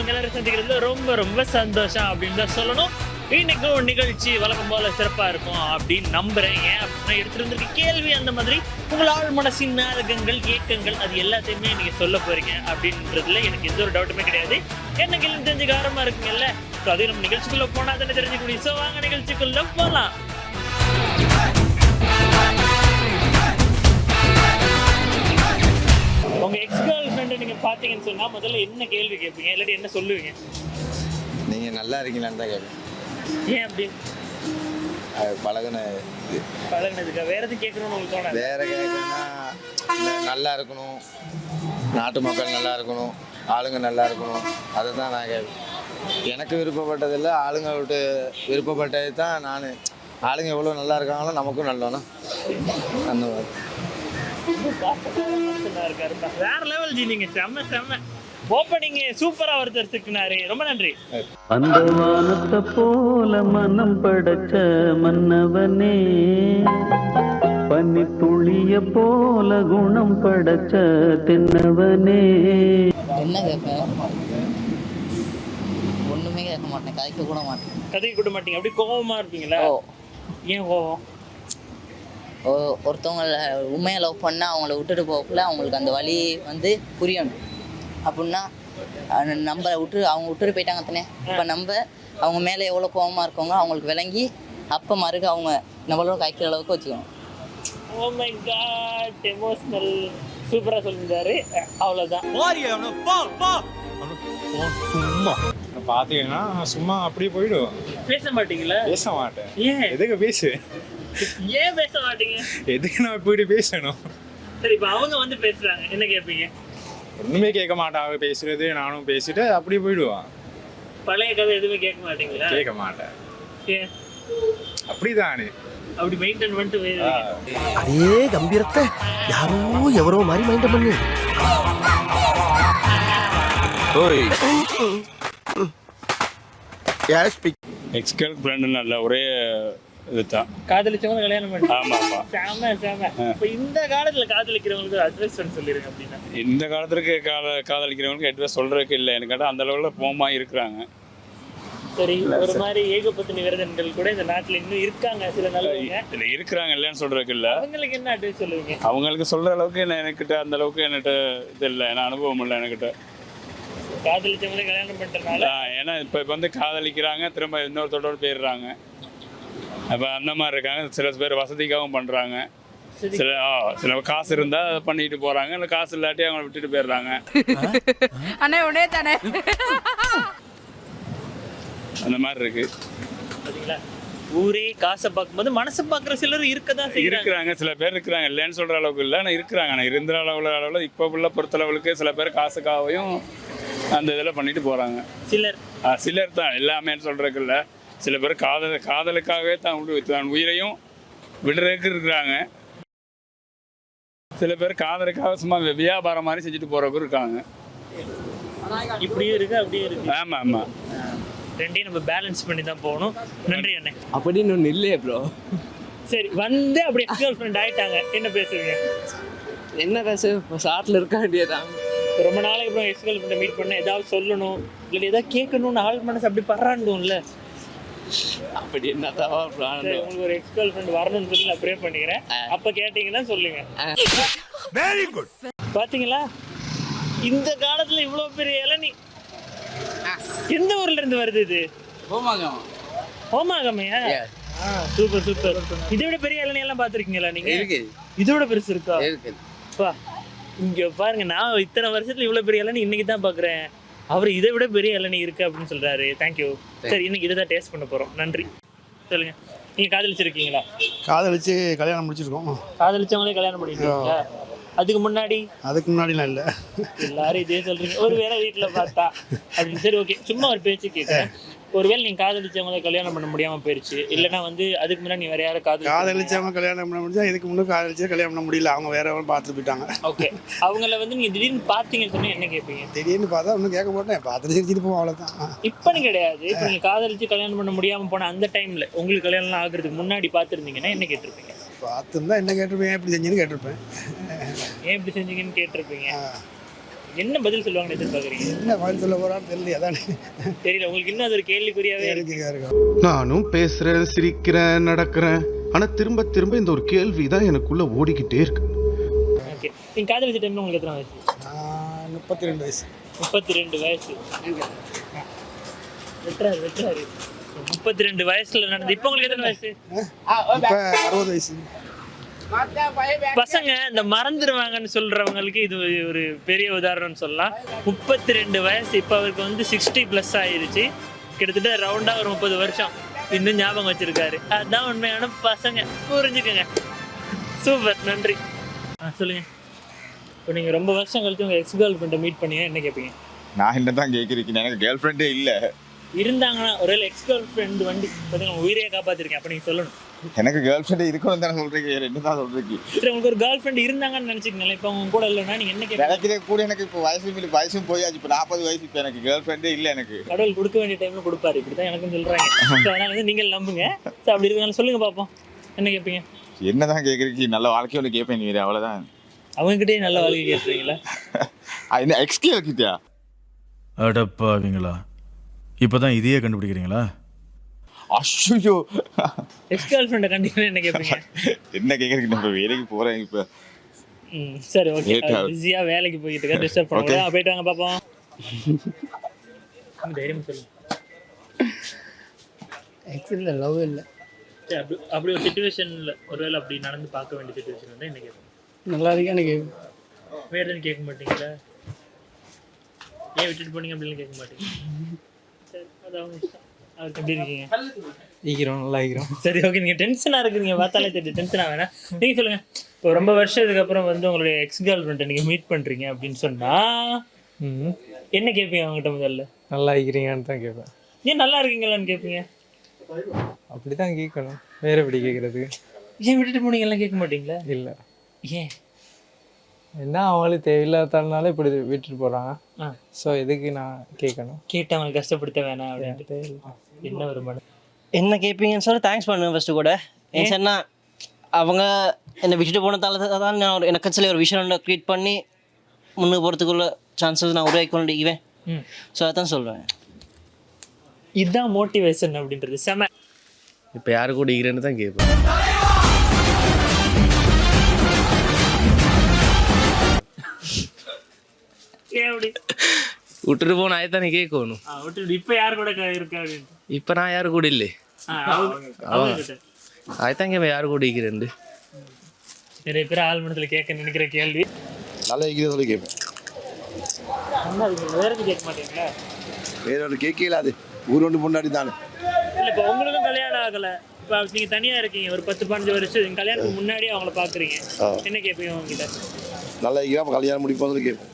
உங்க எல்லாரும் சந்திக்கிறதுல ரொம்ப ரொம்ப சந்தோஷம் அப்படின்னு தான் சொல்லணும். இன்னைக்கும் நிகழ்ச்சி வழக்கம் போல சிறப்பா இருக்கும் அப்படின்னு நம்புறேன். ஏன் அப்படின்னா எடுத்துட்டு வந்திருக்க கேள்வி அந்த மாதிரி உங்கள் ஆழ் மனசின் நாடகங்கள் ஏக்கங்கள் அது எல்லாத்தையுமே நீங்க சொல்ல போறீங்க அப்படின்றதுல எனக்கு எந்த ஒரு டவுட்டுமே கிடையாது. என்ன கேள்வி தெரிஞ்சு காரமா இருக்குங்கல்ல, அது நம்ம நிகழ்ச்சிக்குள்ள போனா தானே தெரிஞ்சுக்கூடிய. ஸோ வாங்க நிகழ்ச்சிக்குள்ள போலாம். உங்க எக்ஸ் கேர்ள் ஃப்ரெண்டை நீங்க பாத்தீங்கன்னு சொன்னா முதல்ல என்ன கேள்வி கேட்பீங்க, இல்லாட்டி என்ன சொல்லுவீங்க? நீங்க நல்லா இருக்கீங்களான்னு தான் கேட்பேன். ஏன் அப்படி பழகுனதுக்கா? வேற எதுவும் கேட்கணும்னு உங்களுக்கு தோணாது? வேற கேட்கணும்னா நல்லா இருக்கணும், நாட்டு மக்கள் நல்லா இருக்கணும், ஆளுங்க நல்லா இருக்கணும், அதை தான் நான் கேட்பேன். எனக்கு விருப்பப்பட்டதில்லை, ஆளுங்க விட்டு விருப்பப்பட்டது தான். நான் ஆளுங்க எவ்வளோ நல்லா இருக்காங்களோ நமக்கும் நல்லோன்னா அந்த மாதிரி. வேற லெவல் ஜி, நீங்க செம்ம செம்ம ஓப்பனிங் சூப்பரா ஒருத்தர் சிக்கினாரு. ரொம்ப நன்றி. அந்த வானத்தை போல மனம் படைச்ச மன்னவனே, பனி துளிய போல குணம் படைச்ச தென்னவனே. என்ன கேட்பேன்? ஒண்ணுமே கேட்க மாட்டேன், கதைக்க கூட மாட்டேன். கதைக்க கூட மாட்டீங்க? அப்படி கோவமா இருப்பீங்களா? ஏன் கோவம்? ஒருத்தவங்கள உண்மையாக லவ் பண்ணால் அவங்கள விட்டுட்டு போகக்குள்ள அவங்களுக்கு அந்த வழி வந்து புரியணும். அப்படின்னா நம்ம அவங்க விட்டுட்டு போயிட்டாங்க தானே, இப்போ நம்ம அவங்க மேலே எவ்வளோ கோபமாக இருக்கவங்க அவங்களுக்கு விளங்கி அப்போ மறுக்க அவங்க நம்மளோட காய்க்கிற அளவுக்கு வச்சுக்கணும். ஓ மை காட், எமோஷனல் சூப்பராக சொல்லியிருந்தாரு. அவ்வளோதான். சும்மா பார்த்தீங்கன்னா சும்மா அப்படியே போயிடுவோம். பேச மாட்டீங்களா? பேச மாட்டேன். ஏன்? எதுக்கு பேசு? ஏன் பேச மாட்டீங்க? எதுக்கு நான் போயிட்டு பேசணும்? சரி, இப்போ அவங்க வந்து பேசுறாங்க, என்ன கேட்பீங்க? ஒண்ணுமே கேட்க மாட்டாங்க, பேசுறது நானும் பேசிட்டு அப்படியே போயிடுவான். பழைய கதை எதுவுமே கேட்க மாட்டீங்களா? கேட்க மாட்டேன். ஏன் அப்படிதானே? அப்படி மெயின்டைன் பண்ணிட்டு அதே கம்பீரத்தை யாரோ எவரோ மாதிரி மெயின்டைன் பண்ணு. எக்ஸ் கேர்ள் ஃப்ரெண்டு நல்ல ஒரே இதுதான். காதலிச்சவங்க கல்யாணம் பண்ணி. ஆமா ஆமா. சாம சாம. இப்போ இந்த காலத்துல காதலிக்கிறவங்களுக்கு அட்வைஸ் சொல்லிருங்க அப்படின்னா? இந்த காலத்துக்கு காதலிக்கிறவங்களுக்கு அட்வைஸ் சொல்றதுக்கு இல்லை. எனக்கு கேட்டால் அந்த அளவுல போமா இருக்கிறாங்க. சரி, ஒரு மாதிரி ஏகபத்தினி விரதன்கள் கூட இந்த நாட்டுல இன்னும் இருக்காங்க சில நல்லவங்க. இல்லை இருக்கிறாங்க இல்லைன்னு சொல்றதுக்கு இல்லை. அவங்களுக்கு என்ன அட்வைஸ் சொல்லுவீங்க? அவங்களுக்கு சொல்ற அளவுக்கு எனக்கிட்ட அந்த அளவுக்கு என்கிட்ட இது இல்லை, ஏன்னா அனுபவம் இல்லை எனக்கிட்ட. காதலிச்சவங்களே கல்யாணம் பண்ணிட்டனால. ஏன்னா இப்போ வந்து காதலிக்கிறாங்க, திரும்ப இன்னொருத்தோட போயிடுறாங்க. அப்போ அந்த மாதிரி இருக்காங்க. சில பேர் வசதிக்காகவும் பண்ணுறாங்க. சில காசு இருந்தால் அதை பண்ணிட்டு போகிறாங்க, இல்லை காசு இல்லாட்டி அவங்கள விட்டுட்டு போயிடுறாங்க. அந்த மாதிரி இருக்கு. பார்த்தீங்களா, ஊரே காசை பார்க்கும்போது மனசை பார்க்குற சிலர் இருக்கதான் இருக்கிறாங்க. சில பேர் இருக்கிறாங்க, இல்லைன்னு சொல்கிற அளவுக்கு இல்லை, ஆனால் இருக்கிறாங்க. ஆனால் இருந்த அளவில் இப்போ உள்ள பொறுத்தளவுக்கு சில பேர் காசுக்காகவும் அந்த இதில் பண்ணிட்டு போகிறாங்க. சிலர் தான், எல்லாமே சொல்கிறதுக்கு இல்லை. சில பேர் காதலுக்காகவே தான் உயிரையும் விடுறதுக்கு இருக்கிறாங்க. சில பேர் காதலுக்காக சும்மா வியாபாரம் மாதிரி செஞ்சுட்டு போகிறவங்க இருக்காங்க. இப்படியும் இருக்கு, அப்படியே இருக்கு. ஆமாம் ஆமாம், ரெண்டையும் நம்ம பேலன்ஸ் பண்ணி தான் போகணும். நன்றி அண்ணே. அப்படின்னு ஒன்று இல்லையே ப்ரோ. சரி, வந்து அப்படி எக்ஸ் கேர்ள் ஃப்ரெண்ட் ஆயிட்டாங்க, என்ன பேசுவீங்க? என்ன பேச, சாட்டில் இருக்க வேண்டியதான். ரொம்ப நாளைக்கு அப்புறம் எக்ஸ் கேர்ள் ஃப்ரெண்டை மீட் பண்ண ஏதாவது சொல்லணும், இல்லை ஏதாவது கேட்கணும்னு ஆள் மனசு அப்படி படுறாண்டும்ல. அப்படி என்ன தவா? உங்களுக்கு ஒரு எக்ஸ் கேர்ள் ஃப்ரெண்ட் வரணும்னு சொல்லி நான் ப்ரே பண்ணிக்கிறேன். அப்போ கேட்டீங்கன்னா சொல்லுங்க. Very good. பார்த்தீங்களா, இந்த காலத்தில் இவ்வளோ பெரிய இளநீ எந்த ஊர்ல இருந்து வருது? இது ஹோமாகமையா? Super super. இதை விட பெரிய இளநீ எல்லாம் பார்த்துருக்கீங்களா நீங்க? இதை விட பெருசு இருக்கா? இங்க பாருங்க, நான் இத்தனை வருஷத்துல இவ்வளவு பெரிய இளநீ இன்னைக்கு தான் பாக்குறேன். அவர் இதை விட பெரிய இளநீ இருக்கு அப்படின்னு சொல்றாரு. தேங்க்யூ. சரி, இன்னைக்கு இதை தான் டேஸ்ட் பண்ண போறோம். நன்றி. சொல்லுங்க, நீங்க காதலிச்சிருக்கீங்களா? காதலிச்சு கல்யாணம் முடிச்சிருக்கோம். காதலிச்சவங்களே கல்யாணம் பண்ணிருக்கீங்களா? அதுக்கு முன்னாடிலாம் இல்லை. எல்லாரும் இதே சொல்றீங்க, ஒரு வேளை வீட்டில் பார்த்தா அப்படின்னு. சரி, ஓகே, சும்மா ஒரு பேச்சு கேட்குறேன். ஒருவேளை நீங்கள் காதலிச்சவங்களை கல்யாணம் பண்ண முடியாமல் போயிடுச்சு, இல்லைன்னா வந்து அதுக்கு முன்னாடி நீ வேற யாரும் காதலிச்சவங்க கல்யாணம் பண்ண முடிஞ்சா, இதுக்கு முன்னாடி காதலிச்சு கல்யாணம் பண்ண முடியல, அவங்க வேற பார்த்துட்டு போயிட்டாங்க. ஓகே, அவங்கள வந்து நீங்கள் திடீர்னு பார்த்தீங்கன்னு சொன்னால் என்ன கேட்பீங்க? திடீர்னு பார்த்தா ஒன்றும் கேட்க மாட்டேன், பார்த்துட்டு சிரிச்சிட்டு போவோம், அவ்வளோதான். இப்போன்னு கிடையாது, இப்போ நீங்கள் காதலிச்சு கல்யாணம் பண்ண முடியாமல் போன அந்த டைமில் உங்களுக்கு கல்யாணம்லாம் ஆகுறதுக்கு முன்னாடி பார்த்துருந்தீங்கன்னா என்ன கேட்டிருப்பீங்க? பார்த்துருந்தா என்ன கேட்டிருப்பேன், எப்படி செஞ்சுன்னு கேட்டிருப்பேன். ஏன் இப்படி செஞ்சீங்கன்னு கேட்டிருப்பீங்க. என்ன பதில் சொல்லுவாங்கன்னு எதிர்பார்க்குறீங்க? என்ன பதில் சொல்ல போறான்னு தெரியல, அதானே தெரியல உங்களுக்கு, இன்னும் அது ஒரு கேள்விக்குறியாவே இருக்கு. நானும் பேசுறேன், சிரிக்கிறேன், நடக்கிறேன். ஆனா திரும்ப திரும்ப இந்த ஒரு கேள்வி தான் எனக்குள்ள ஓடிக்கிட்டே இருக்கு. ஓகே, நீங்க காதலிச்ச டைம்ல உங்களுக்கு எத்தனை வயசு? 32 வயசு. 32 வயசு. வெட்டுறாரு 32 வயசுல நடந்து. இப்போ உங்களுக்கு எத்தனை வயசு? இப்போ 60 வயசு. பசங்க இந்த மறந்துடுவாங்கன்னு சொல்றவங்களுக்கு இது ஒரு பெரிய உதாரணம்னு சொல்லலாம். 32 வயசு, இப்போ அவருக்கு வந்து 60+ ஆயிருச்சு. கிட்டத்தட்ட ரவுண்டா ஒரு 30 வருஷம் இன்னும் ஞாபகம் வச்சிருக்காரு. அதுதான் உண்மையான பசங்க, புரிஞ்சுக்கோங்க. சூப்பர், நன்றி. சொல்லுங்க. இப்போ நீங்க ரொம்ப வருஷம் கழிச்சு உங்க எக்ஸ் கேர்ள் ஃப்ரெண்டை மீட் பண்ணீங்க, என்ன கேட்பீங்க? நான் என்ன தான் கேட்குறீங்க, எனக்கு கேர்ள் ஃப்ரெண்டே இல்லை. இருந்தாங்கன்னா ஒருவேளை எக்ஸ் கேர்ள் ஃப்ரெண்டு வண்டி பார்த்தீங்கன்னா உயிரையே காப்பாற்றிருக்கேன், அப்போ நீங்கள் சொல்லணும். எனக்கு கேர்ள் ஃப்ரெண்டே இருக்கணும் தானே சொல்கிறீங்க, என்ன தான் சொல்கிறீங்க? சரி, உங்களுக்கு ஒரு கேர்ள் ஃப்ரெண்ட் இருந்தாங்கன்னு நினச்சிக்கங்களேன். இப்போ அவங்க கூட இல்லைன்னா நீங்கள் என்ன கேட்பீங்க? நினைக்கிறே கூட எனக்கு இப்போ வயசும் போயாச்சு. இப்போ 40 வயசு. இப்போ எனக்கு கேர்ள் ஃப்ரெண்டே இல்லை. எனக்கு கடவுள் கொடுக்க வேண்டிய டைமில் கொடுப்பாரு, இப்படி தான் எனக்கும் சொல்கிறாங்க. ஸோ அதனால் வந்து நீங்கள் நம்புங்க. ஸோ அப்படி இருக்காங்க, சொல்லுங்கள் பார்ப்போம், என்ன கேட்பீங்க? என்ன தான் கேட்குறீங்க, நல்ல வாழ்க்கை ஒன்று கேட்பேன். நீ அவ்வளோதான். அவங்ககிட்டே நல்ல வாழ்க்கை கேட்குறீங்களா? என்ன எக்ஸ்கே கிட்டியா? அடப்பாவீங்களா, இப்போதான் இதையே கண்டுபிடிக்கிறீங்களா? அஷோ, எக்ஸ் கேர்ள் ஃப்ரெண்டை கண்டிப்பாக என்ன கேட்பீங்க? என்ன கேட்குறீங்க? இப்போ வேலைக்கு போகிறேன். இப்போ சரி, ஓகே. பிஸியாக வேலைக்கு போயிட்டு இருக்கா, டிஸ்டர்ப் பண்ணுங்க. போயிட்டு வாங்க பார்ப்போம். தைரியம் சொல்லுங்க. ஆக்சுவலி லவ் இல்லை. சரி, அப்படி ஒரு சுச்சுவேஷனில் ஒருவேளை அப்படி நடந்து பார்க்க வேண்டிய சுச்சுவேஷன் வந்து என்ன கேட்போம்? நல்லா இருக்கான்னு கேட்கும். வேறு எதுவும் கேட்க மாட்டீங்களா? ஏன் விட்டுட்டு போனீங்க அப்படின்னு கேட்க மாட்டீங்க? சரி, அது அவங்க இஷ்டம். அதுக்கு எப்படி இருக்கீங்க? நல்லா இருக்கிறோம். சரி, ஓகே. நீங்கள் டென்ஷனாக இருக்குறீங்க, பார்த்தாலே தெரியும். டென்ஷனாக வேணாம். நீங்கள் சொல்லுங்கள். இப்போ ரொம்ப வருஷத்துக்கு அப்புறம் வந்து உங்களுடைய எக்ஸ் கேர்ள் ஃப்ரெண்டை நீங்கள் மீட் பண்ணுறீங்க அப்படின்னு சொன்னால் என்ன கேட்பீங்க அவங்ககிட்ட? முதல்ல நல்லா இருக்கிறீங்கன்னு தான் கேட்பேன். ஏன் நல்லா இருக்கீங்களான்னு கேட்பீங்க? அப்படி தான் கேட்கணும், வேறு எப்படி கேட்குறது? ஏன் விட்டுட்டு போனீங்கலாம் கேட்க மாட்டீங்களா? இல்லை, ஏன்? என்ன அவங்களுக்கு தேவையில்லாதனால இப்படி விட்டுட்டு போகிறாங்க. ஸோ எதுக்கு நான் கேட்கணும்? கேட்டு அவங்களை கஷ்டப்படுத்த வேணாம் அப்படின்ட்டு என்ன ஒரு மனு. என்ன கேட்பீங்கன்னு சொல்லி தேங்க்ஸ் பண்ணுவேன் ஃபஸ்ட்டு கூட. ஏன் சொன்னால் அவங்க என்னை விட்டுட்டு போனதால தான் நான் எனக்கு சொல்லி ஒரு விஷயம் க்ரியேட் பண்ணி முன்னுக்கு போகிறதுக்குள்ள சான்சஸ் நான் உருவாக்கி கொண்டிருக்குவேன். ஸோ அதான் சொல்கிறேன். இதுதான் மோட்டிவேஷன் அப்படின்றது. செம. இப்போ யாரு கூட இருக்கிறேன்னு தான் கேட்பேன். விட்டுட்டு போன ஆயத்தானே கேட்கணும். விட்டுட்டு இப்போ யார் கூட இருக்கா அப்படின்ட்டு. இப்போ நான் யாரு கூட இல்லை, ஆயத்தாங்க யாரு கூட இருக்கிறேன். நிறைய பேர் ஆள் மனத்தில் கேட்க நினைக்கிற கேள்வி. நல்லா இருக்கிறத சொல்லி கேட்பேன். வேற எதுவும் கேட்க மாட்டீங்களா? வேற ஒரு கேட்கல, அது ஊர் ஒன்று முன்னாடி தானே. இல்லை, இப்போ உங்களுக்கும் கல்யாணம் ஆகலை. இப்போ நீங்கள் தனியாக இருக்கீங்க, ஒரு 10-15 வருஷம் கல்யாணத்துக்கு முன்னாடியே அவங்கள பார்க்குறீங்க, என்ன கேட்பீங்க அவங்ககிட்ட? நல்லா இருக்கிறா, கல்யாணம் முடிப்போம் சொல்லி கேட்பேன்.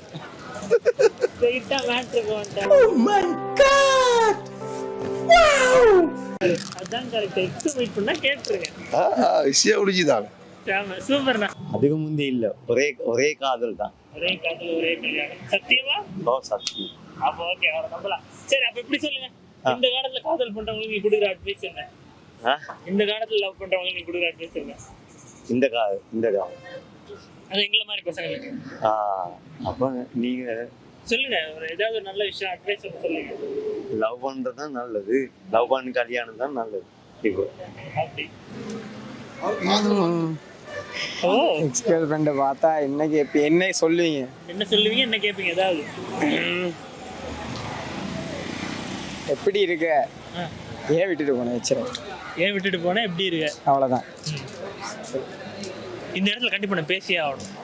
அதான் கரெக்ட். எக்ஸ் மீட் பண்ணா கேட்டுருங்க. விஷயம் முடிஞ்சுதான். சூப்பர்ண்ணா. அதுக்கு முந்தி இல்லை, ஒரே காதல் தான். ஒரே காதல், ஒரே கல்யாணம். சத்தியமா? சத்தியம். அப்போ ஓகே, அவரை நம்பலாம். சரி, அப்போ இப்படி சொல்லுங்க. இந்த காலத்துல காதல் பண்றவங்களுக்கு நீ கொடுக்குற அட்வைஸ் என்ன? இந்த காலத்துல லவ் பண்றவங்களுக்கு நீ கொடுக்குற அட்வைஸ் என்ன? இந்த காலம் அது எங்களை மாதிரி பசங்களுக்கு. அப்போ நீங்க சொல்லுங்க, ஒரு ஏதாவது ஒரு நல்ல விஷயம் அட்வைஸ் சொல்லுங்க. லவ் பண்றது தான் நல்லது, லவ் பண்ணி கல்யாணம் தான் நல்லது. இப்போ அப்படி எக்ஸ் கேர்ள் ஃப்ரெண்டை பார்த்தா என்ன கேட்பீங்க? என்ன சொல்லுவீங்க? என்ன கேட்பீங்க? ஏதாவது எப்படி இருக்க, ஏன் விட்டுட்டு போனேன், வச்சுறேன். ஏன் விட்டுட்டு போனேன், எப்படி இருக்க, அவ்வளோதான். இந்த இடத்துல கண்டிப்பாக நான் பேசியே ஆகணும்.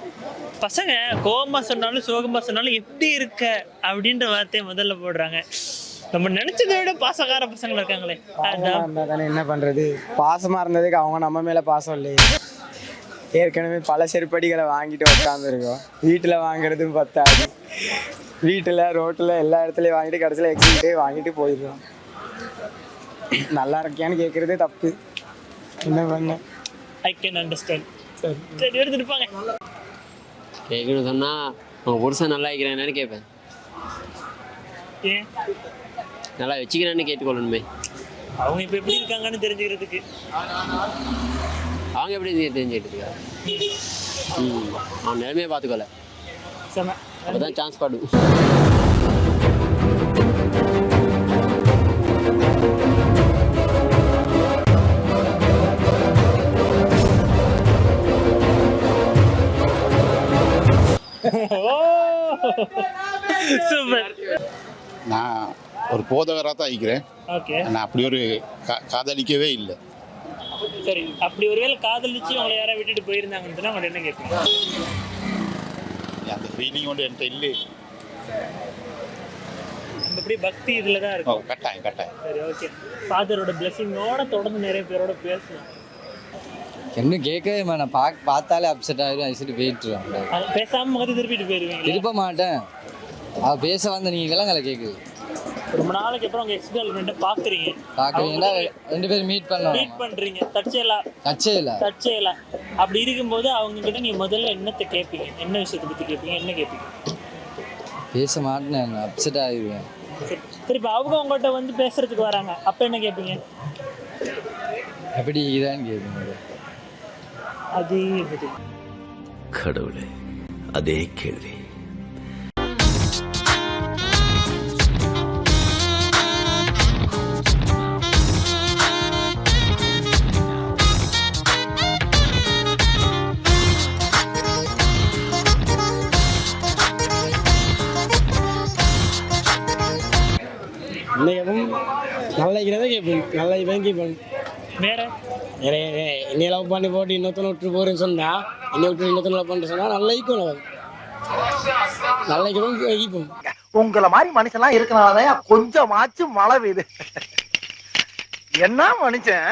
பசங்க கோபமா சொன்னாலும் சோகமா சொன்னாலும் எப்படி இருக்க அப்படின்ற வார்த்தையை முதல்ல போடுறாங்க. நம்ம நினைச்சதை விட பாசக்கார பசங்க இருக்காங்களே. தானே என்ன பண்றது, பாசமா இருந்ததுக்கு அவங்க நம்ம மேல பாசம் இல்லையே. ஏற்கனவே பல செருப்படிகளை வாங்கிட்டு உட்காந்துருக்கோம். வீட்டில் வாங்குறதும் பத்தாது, வீட்டில் ரோட்டில் எல்லா இடத்துலையும் வாங்கிட்டு கடைசியில் எக்ஸிட்டே வாங்கிட்டு போயிடுறோம். நல்லா இருக்கியான்னு கேட்குறதே தப்பு. என்ன பண்ண? I can understand. சரி, எடுத்துருப்பாங்க. கேட்கணும் சொன்னால் உங்கள் புருஷன் நல்லா இருக்கிறேன்னு கேட்பேன். ஏன் நல்லா வச்சுக்கிறேன்னு கேட்டுக்கொள்ளணுமே. அவங்க இப்போ எப்படி இருக்காங்கன்னு தெரிஞ்சுக்கிறதுக்கு. அவங்க எப்படி தெரிஞ்சுக்கிட்டு அவன் நிலைமையை பார்த்துக்கல. செம. அப்பதான் சான்ஸ் பாடு. சூப்பர். நான் ஒரு போதகராக தான் இருக்கிறேன். ஓகே நான் அப்படி ஒரு காதலிக்கவே இல்லை. சரி, அப்படி ஒருவேளை காதலிச்சு உங்களை யாராவது விட்டுட்டு போயிருந்தாங்கன்னு சொன்னா அவங்க என்ன கேட்பீங்க? அந்த ஃபீலிங் ஒன்று என்கிட்ட இல்லை. நம்ம இப்படி பக்தி இதில் தான் இருக்கும். கட்டாயம் கட்டாயம். சரி, ஓகே. ஃபாதரோட பிளெஸிங்கோட தொடர்ந்து நிறைய பேரோட பேசலாம். இன்னும் கேட்கவே நான் பார்த்தாலே அப்செட் ஆகிடும். அடிச்சுட்டு போயிட்டுருவேன். அது பேசாம முகத்தை திருப்பிட்டு போயிருவீங்க. திருப்ப மாட்டேன். அவள் பேச வந்த நீங்கள் விலங்கலை கேட்குது. ரொம்ப நாளைக்கு அப்புறம் உங்க எக்ஸ் கேர்ள் ஃப்ரெண்டை பார்க்குறீங்க. பார்க்குறீங்கன்னா 2 பேரும் மீட் பண்றீங்க. தற்செயலா அப்படி இருக்கும்போது அவங்க கிட்ட நீங்க முதல்ல என்னத்தை கேட்பீங்க? என்ன விஷயத்தை பத்தி கேட்பீங்க? என்ன கேட்பீங்க? பேச மாட்டேன். அப்செட் ஆகிடுவேன். திருப்பி அவங்க உங்கள்கிட்ட வந்து பேசுறதுக்கு வராங்க. அப்ப என்ன கேட்பீங்க? எப்படி இதான்னு கேட்பீங்க. அது கடவுளே, அதே கேள்வி. நல்ல கேட்பேன். நல்ல இவன் கேட்பேன். வேற என்னை லவ் பண்ணி போட்டு இன்னொருத்தனை விட்டு போறேன்னு சொன்னா, என்னை விட்டு இன்னொருத்தனை லவ் பண்ணிட்டு சொன்னா நல்ல ஈக்கும். உங்களை மாதிரி மனுஷன்லாம் இருக்கனாலதான் கொஞ்சமாச்சும் மழை பெய்யுது. என்ன மனுஷன்?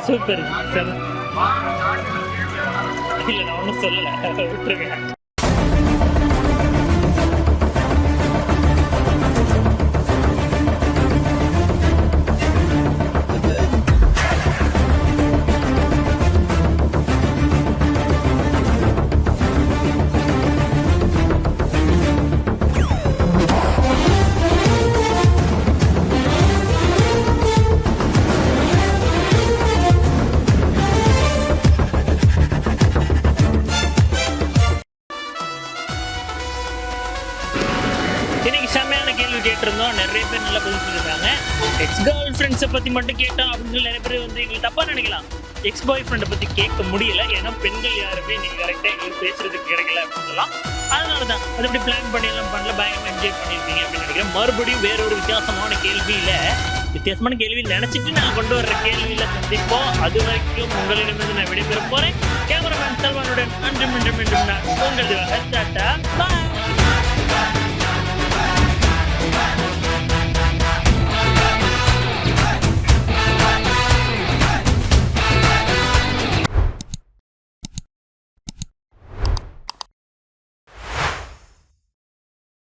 சூப்பர். இல்ல நான் ஒன்றும் சொல்லலை, விட்டுருங்க. இன்னைக்கு செம்மையான கேள்வி கேட்டிருந்தோம். நிறைய பேர் நல்லா பதில் சொல்லியிருந்தாங்க. எக்ஸ் கேர்ள் ஃப்ரெண்ட்ஸை பற்றி மட்டும் கேட்டோம் அப்படின்னு நிறைய பேர் வந்து எங்களுக்கு தப்பாக நினைக்கலாம். எக்ஸ் பாய் ஃப்ரெண்டை பற்றி கேட்க முடியல. ஏன்னா பெண்கள் யாருமே நீங்கள் கரெக்டாக எங்களுக்கு பேசுறதுக்கு கிடைக்கல அப்படின்னு சொல்லலாம். அதனால தான் அது எப்படி பிளான் பண்ணி எல்லாம் பண்ணல, பயங்கரமாக என்ஜாய் பண்ணியிருப்பீங்க அப்படின்னு நினைக்கிறேன். மறுபடியும் வேறொரு வித்தியாசமான கேள்வி நினைச்சிட்டு நான் கொண்டு வர்ற கேள்வியில் சந்திப்போம். அது வரைக்கும் உங்களிடமிருந்து நான் விடைபெற போகிறேன். கேமராமேன் செல்வனுடன் அன்று மீண்டும் நான் உங்கள்